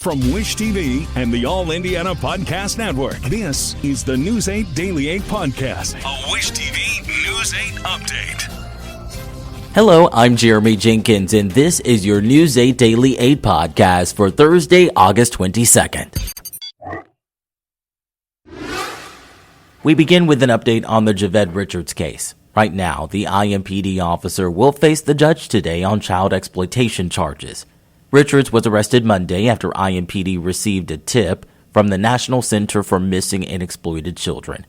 From Wish TV and the All Indiana Podcast Network, this is the News 8 Daily 8 Podcast, a Wish TV News 8 update. Hello, I'm Jeremy Jenkins, and this is your News 8 Daily 8 Podcast for Thursday, August 22nd. We begin with an update on the Javed Richards case. Right now, the IMPD officer will face the judge today on child exploitation charges. Richards was arrested Monday after IMPD received a tip from the National Center for Missing and Exploited Children.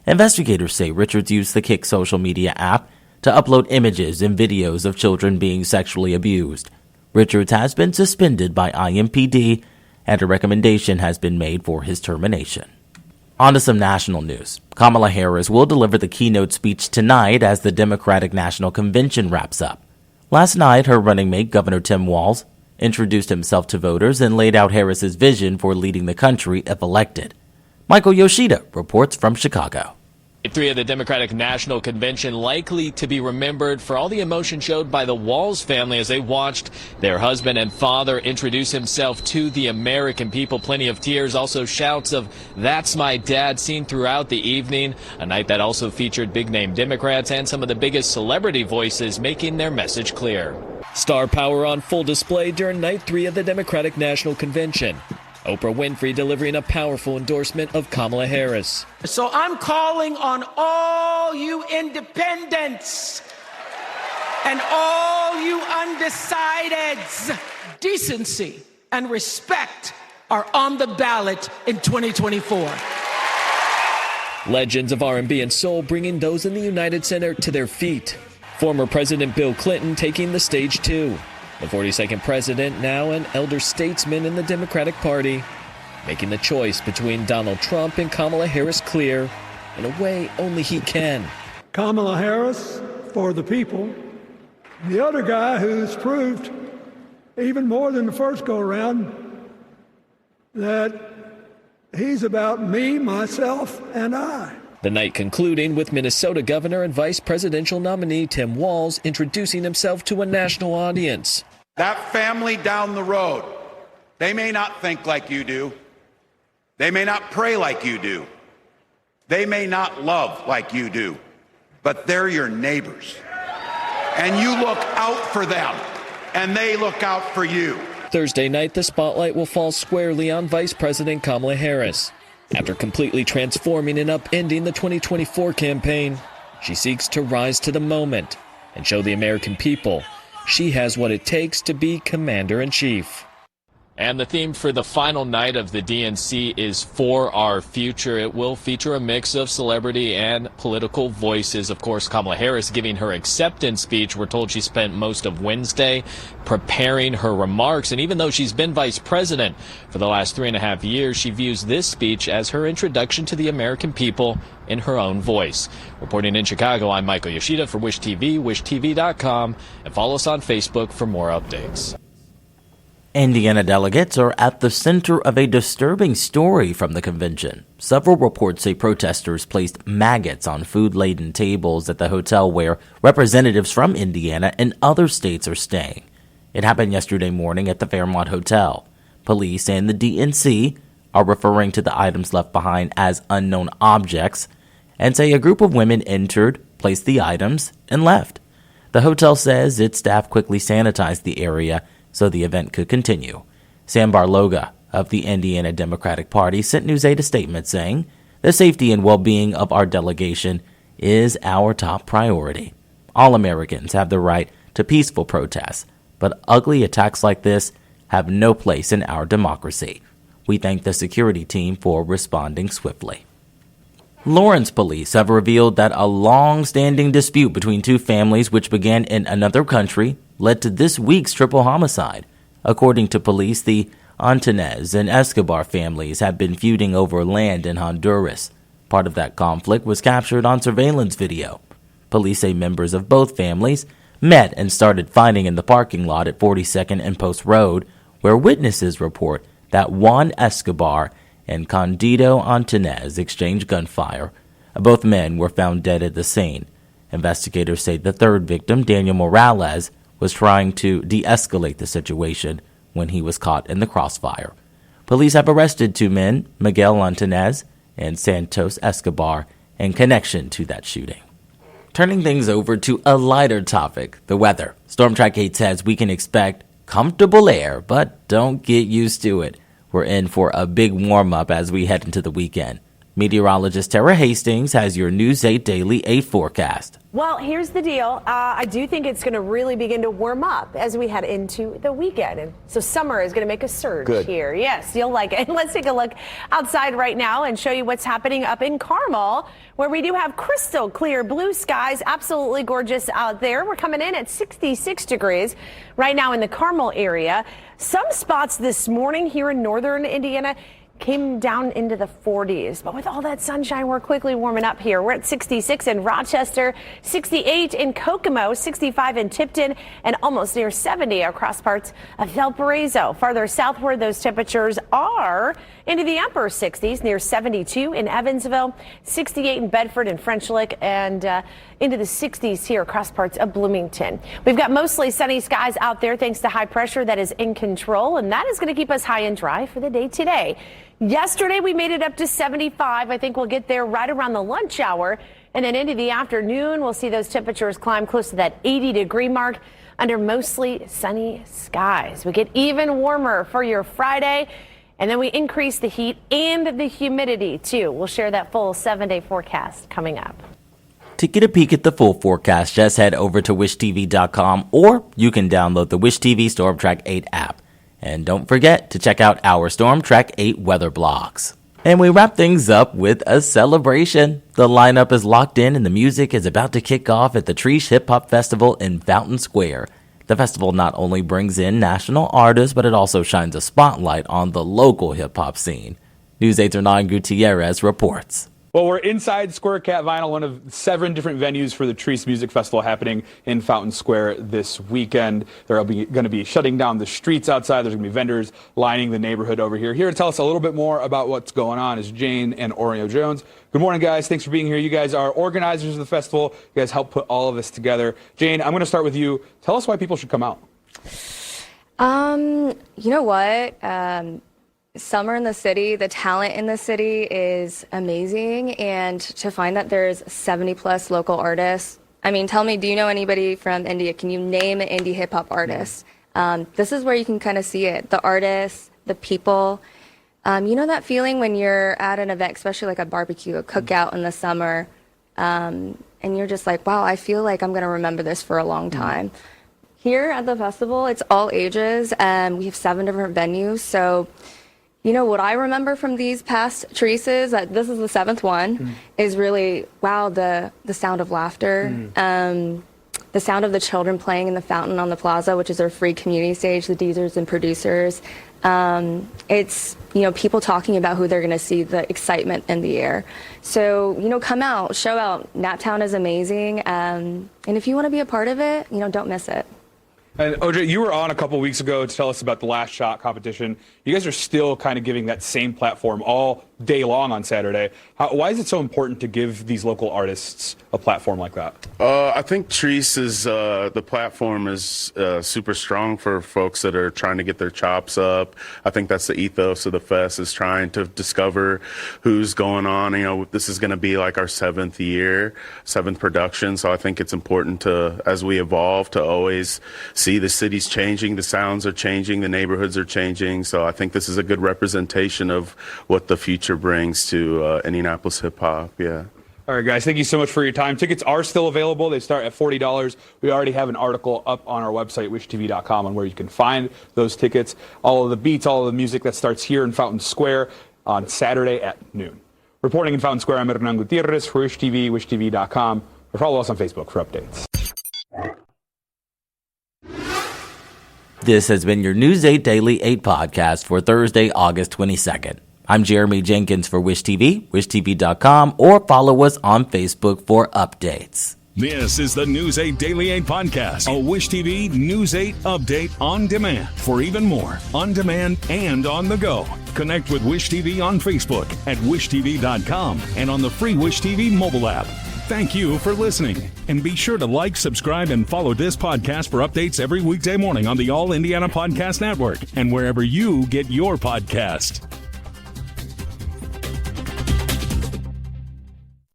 Investigators say Richards used the Kick social media app to upload images and videos of children being sexually abused. Richards has been suspended by IMPD, and a recommendation has been made for his termination. On to some national news. Kamala Harris will deliver the keynote speech tonight as the Democratic National Convention wraps up. Last night, her running mate, Governor Tim Walz, introduced himself to voters and laid out Harris's vision for leading the country if elected. Michael Yoshida reports from Chicago. Day 3 of the Democratic National Convention likely to be remembered for all the emotion showed by the Walz family as they watched their husband and father introduce himself to the American people. Plenty of tears, also shouts of "That's my dad" seen throughout the evening. A night that also featured big-name Democrats and some of the biggest celebrity voices making their message clear. Star power on full display during night 3 of the Democratic National Convention. Oprah Winfrey delivering a powerful endorsement of Kamala Harris. So I'm calling on all you independents and all you undecideds. Decency and respect are on the ballot in 2024. Legends of R&B and soul bringing those in the United Center to their feet. Former President Bill Clinton taking the stage too. The 42nd president, now an elder statesman in the Democratic Party, making the choice between Donald Trump and Kamala Harris clear in a way only he can. Kamala Harris for the people. The other guy who's proved even more than the first go-around that he's about me, myself, and I. The night concluding with Minnesota Governor and Vice Presidential nominee Tim Walz introducing himself to a national audience. That family down the road, they may not think like you do. They may not pray like you do. They may not love like you do. But they're your neighbors. And you look out for them, and they look out for you. Thursday night, the spotlight will fall squarely on Vice President Kamala Harris. After completely transforming and upending the 2024 campaign, she seeks to rise to the moment and show the American people she has what it takes to be commander-in-chief. And the theme for the final night of the DNC is For Our Future. It will feature a mix of celebrity and political voices. Of course, Kamala Harris giving her acceptance speech. We're told she spent most of Wednesday preparing her remarks. And even though she's been vice president for the last 3.5 years, she views this speech as her introduction to the American people in her own voice. Reporting in Chicago, I'm Michael Yoshida for Wish TV, wishtv.com, and follow us on Facebook for more updates. Indiana delegates are at the center of a disturbing story from the convention. Several reports say protesters placed maggots on food-laden tables at the hotel where representatives from Indiana and other states are staying. It happened yesterday morning at the Fairmont Hotel. Police and the DNC are referring to the items left behind as unknown objects and say a group of women entered, placed the items, and left. The hotel says its staff quickly sanitized the area so the event could continue. Sam Barloga of the Indiana Democratic Party sent News 8 a statement saying, "The safety and well-being of our delegation is our top priority. All Americans have the right to peaceful protests, but ugly attacks like this have no place in our democracy. We thank the security team for responding swiftly." Lawrence police have revealed that a long-standing dispute between two families which began in another country led to this week's triple homicide. According to police, the Antunez and Escobar families have been feuding over land in Honduras. Part of that conflict was captured on surveillance video. Police say members of both families met and started fighting in the parking lot at 42nd and Post Road, where witnesses report that Juan Escobar and Candido Antunez exchanged gunfire. Both men were found dead at the scene. Investigators say the third victim, Daniel Morales, was trying to de-escalate the situation when he was caught in the crossfire. Police have arrested 2 men, Miguel Antunez and Santos Escobar, in connection to that shooting. Turning things over to a lighter topic, the weather. Storm Track 8 says we can expect comfortable air, but don't get used to it. We're in for a big warm-up as we head into the weekend. Meteorologist Tara Hastings has your News 8 Daily 8 forecast. Well, here's the deal. I do think it's going to really begin to warm up as we head into the weekend. And so summer is going to make a surge here. Yes, you'll like it. Let's take a look outside right now and show you what's happening up in Carmel, where we do have crystal clear blue skies. Absolutely gorgeous out there. We're coming in at 66 degrees right now in the Carmel area. Some spots this morning here in northern Indiana came down into the 40s, but with all that sunshine, we're quickly warming up here. We're at 66 in Rochester, 68 in Kokomo, 65 in Tipton, and almost near 70 across parts of Valparaiso. Farther southward, those temperatures are into the upper 60s, near 72 in Evansville, 68 in Bedford and French Lick, and into the 60s here across parts of Bloomington. We've got mostly sunny skies out there thanks to high pressure that is in control, and that is going to keep us high and dry for the day today. Yesterday, we made it up to 75. I think we'll get there right around the lunch hour. And then into the afternoon, we'll see those temperatures climb close to that 80-degree mark under mostly sunny skies. We get even warmer for your Friday, and then we increase the heat and the humidity, too. We'll share that full 7-day forecast coming up. To get a peek at the full forecast, just head over to wishtv.com, or you can download the Wish TV Storm Track 8 app. And don't forget to check out our Storm Track 8 weather blogs. And we wrap things up with a celebration. The lineup is locked in and the music is about to kick off at the Chreece Hip-Hop Festival in Fountain Square. The festival not only brings in national artists, but it also shines a spotlight on the local hip-hop scene. News 8's Hernan Gutierrez reports. Well, we're inside Square Cat Vinyl, one of 7 different venues for the Chreece Music Festival happening in Fountain Square this weekend. They're going to be shutting down the streets outside. There's going to be vendors lining the neighborhood over here. Here to tell us a little bit more about what's going on is Jane and Oreo Jones. Good morning, guys. Thanks for being here. You guys are organizers of the festival. You guys helped put all of this together. Jane, I'm going to start with you. Tell us why people should come out. You know what? Summer in the city, the talent in the city is amazing, and to find that there's 70 plus local artists. I mean, tell me, do you know anybody from India? Can you name an indie hip hop artist? This is where you can kind of see it. The artists, the people. You know that feeling when you're at an event, especially like a barbecue, a cookout in the summer, and you're just like, wow, I feel like I'm going to remember this for a long time. Here at the festival, it's all ages, and we have 7 different venues, so you know, what I remember from these past Chreeces, this is the 7th one, is really, wow, the sound of laughter, the sound of the children playing in the fountain on the plaza, which is our free community stage, the DJs and producers. It's, you know, people talking about who they're going to see, the excitement in the air. So, you know, come out, show out. Naptown is amazing. And if you want to be a part of it, you know, don't miss it. And OJ, you were on a couple weeks ago to tell us about the Last Shot competition. You guys are still kind of giving that same platform all day long on Saturday. Why is it so important to give these local artists a platform like that? I think Chreece the platform is super strong for folks that are trying to get their chops up. I think that's the ethos of the fest, is trying to discover who's going on. You know, this is going to be like our 7th year, 7th production. So I think it's important to, as we evolve, to always see the city's changing, the sounds are changing, the neighborhoods are changing. So I think this is a good representation of what the future brings to Indianapolis hip-hop. Yeah. All right, guys, thank you so much for your time. Tickets are still available. They start at $40. We already have an article up on our website, wishtv.com, on where you can find those tickets. All of the beats, all of the music that starts here in Fountain Square on Saturday at noon. Reporting in Fountain Square, I'm Hernan Gutierrez for Wish TV, wishtv.com, or follow us on Facebook for updates. This has been your News 8 Daily 8 podcast for Thursday, August 22nd. I'm Jeremy Jenkins for Wish TV, wishtv.com, or follow us on Facebook for updates. This is the News 8 Daily 8 podcast, a Wish TV News 8 update on demand. For even more, on demand and on the go. Connect with Wish TV on Facebook at wishtv.com and on the free Wish TV mobile app. Thank you for listening. And be sure to like, subscribe, and follow this podcast for updates every weekday morning on the All Indiana Podcast Network and wherever you get your podcast.